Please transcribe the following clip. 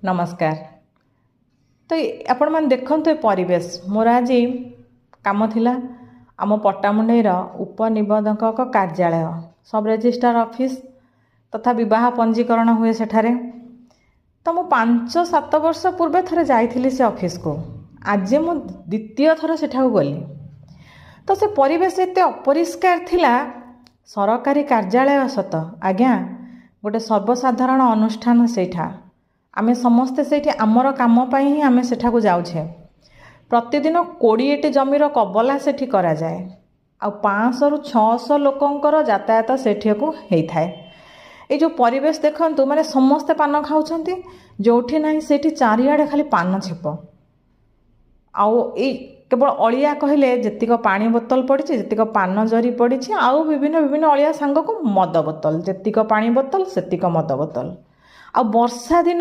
नमस्कार। तो आपण मैंने देखते ये परिवेश मोर आज कम थिला आम पट्टामुंडईर उपनिबंधक कार्यालय सब रेजिस्ट्रार ऑफिस तथा विवाह पंजीकरण हुए सेठारे। तो मु 5-7 वर्ष पूर्वे थरे जाइथिली से ऑफिस को। आज मु द्वितीय थर सेठा गली तो से परिवेश एते अपरिष्कार थिला। सरकारी कार्यालय सत आज्ञा गोटे सर्वसाधारण अनुष्ठान सेठा आमे समस्ते सेठी आमर काम पाई ही आमे सेठाकू जाउछे। प्रतिदिन 20टी जमीर कबला सेठी करा जाए आ 500 ରୁ 600 लोकंकर यातायात सेठियाकू हेइथाए। ये जो परिवेश देखंतु माने समस्ते पान खाउछंती जोठी नाही सेठी चारियाडे खाली पान छेप आउ ए केवल अलिया कहले जेतिक पानी बोतल पड़ी जेतिक पान जरी पड़ी आउ विभिन्न विभिन्न अलिया सांग को मद बोतल जेतिक पानी बोतल सेतिक मद बोतल आ वर्षा दिन